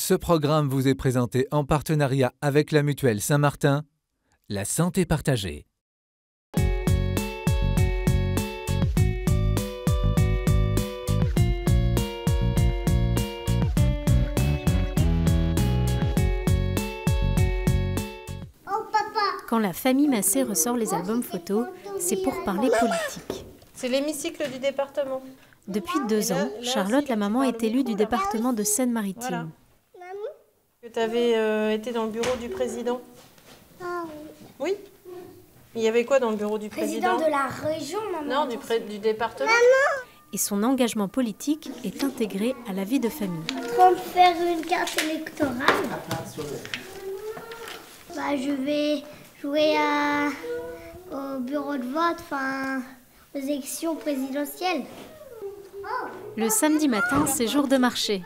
Ce programme vous est présenté en partenariat avec la Mutuelle Saint-Martin, la santé partagée. Quand la famille Massé ressort les albums photos, c'est pour parler politique. C'est l'hémicycle du département. Depuis 2 ans, Charlotte, la maman, est élue du département de Seine-Maritime. Voilà. Tu avais été dans le bureau du président. Ah oui. Oui. Il y avait quoi dans le bureau du président? Président de la région, maman. Non, du département. Maman. Et son engagement politique est intégré à la vie de famille. Pour faire une carte électorale, je vais jouer au bureau de vote, aux élections présidentielles. Le samedi matin, c'est jour de marché.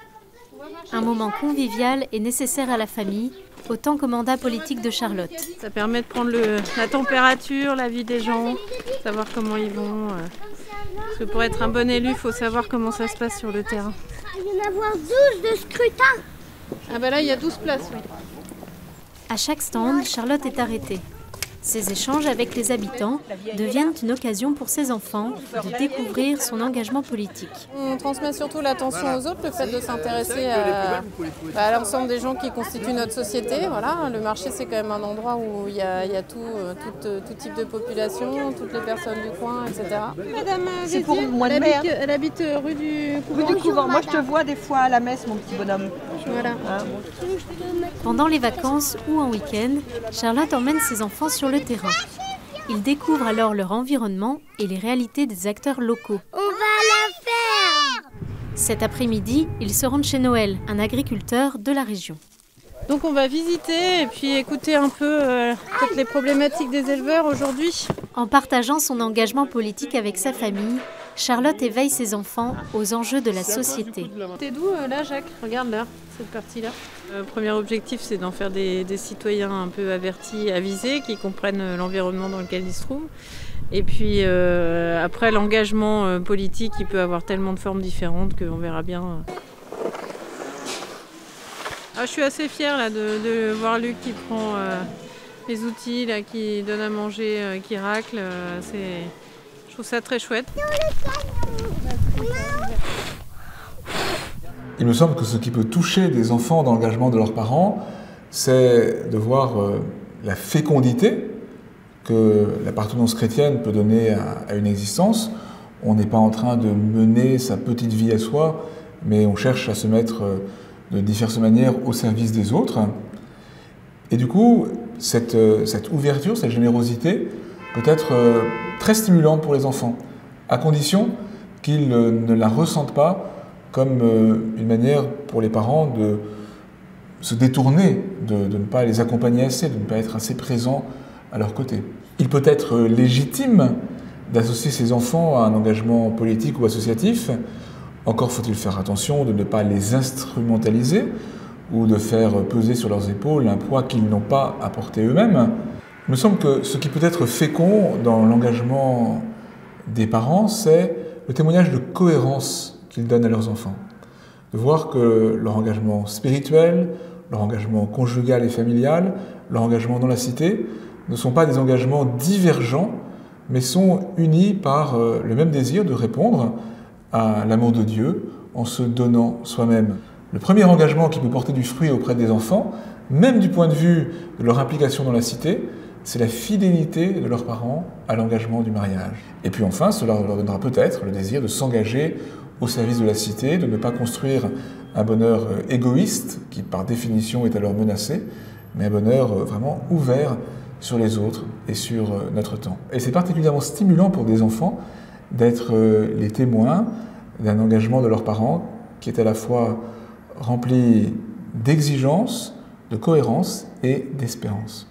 Un moment convivial et nécessaire à la famille, autant qu'au mandat politique de Charlotte. Ça permet de prendre la température, la vie des gens, savoir comment ils vont. Parce que pour être un bon élu, il faut savoir comment ça se passe sur le terrain. Il y en a avoir 12 de scrutin. Ah là, il y a 12 places, oui. À chaque stand, Charlotte est arrêtée. Ces échanges avec les habitants deviennent une occasion pour ses enfants de découvrir son engagement politique. On transmet surtout l'attention aux autres, le fait de s'intéresser à l'ensemble des gens qui constituent notre société. Voilà, le marché, c'est quand même un endroit où il y a tout type de population, toutes les personnes du coin, etc. Madame c'est pour moi de mère. Elle habite rue du Couvent. Rue du Couvent. Moi, je te vois des fois à la messe, mon petit bonhomme. Voilà. Pendant les vacances ou en week-end, Charlotte emmène ses enfants sur le terrain. Ils découvrent alors leur environnement et les réalités des acteurs locaux. On va la faire! Cet après-midi, ils se rendent chez Noël, un agriculteur de la région. Donc on va visiter et puis écouter un peu toutes les problématiques des éleveurs aujourd'hui. En partageant son engagement politique avec sa famille, Charlotte éveille ses enfants aux enjeux de la société. T'es d'où là, Jacques? Regarde là, cette partie-là. Le premier objectif, c'est d'en faire des citoyens un peu avertis, avisés, qui comprennent l'environnement dans lequel ils se trouvent. Et puis après, l'engagement politique, il peut avoir tellement de formes différentes qu'on verra bien. Je suis assez fière là, de voir Luc qui prend les outils, là, qui donne à manger, qui racle. Je trouve ça très chouette. Il me semble que ce qui peut toucher des enfants dans l'engagement de leurs parents, c'est de voir la fécondité que l'appartenance chrétienne peut donner à une existence. On n'est pas en train de mener sa petite vie à soi, mais on cherche à se mettre de diverses manières au service des autres. Et du coup, cette ouverture, cette générosité peut être très stimulante pour les enfants, à condition qu'ils ne la ressentent pas comme une manière pour les parents de se détourner, de ne pas les accompagner assez, de ne pas être assez présents à leur côté. Il peut être légitime d'associer ses enfants à un engagement politique ou associatif. Encore faut-il faire attention de ne pas les instrumentaliser ou de faire peser sur leurs épaules un poids qu'ils n'ont pas à porter eux-mêmes. Il me semble que ce qui peut être fécond dans l'engagement des parents, c'est le témoignage de cohérence qu'ils donnent à leurs enfants. De voir que leur engagement spirituel, leur engagement conjugal et familial, leur engagement dans la cité, ne sont pas des engagements divergents, mais sont unis par le même désir de répondre à l'amour de Dieu en se donnant soi-même. Le premier engagement qui peut porter du fruit auprès des enfants, même du point de vue de leur implication dans la cité, c'est la fidélité de leurs parents à l'engagement du mariage. Et puis enfin, cela leur donnera peut-être le désir de s'engager au service de la cité, de ne pas construire un bonheur égoïste, qui par définition est alors menacé, mais un bonheur vraiment ouvert sur les autres et sur notre temps. Et c'est particulièrement stimulant pour des enfants d'être les témoins d'un engagement de leurs parents qui est à la fois rempli d'exigence, de cohérence et d'espérance.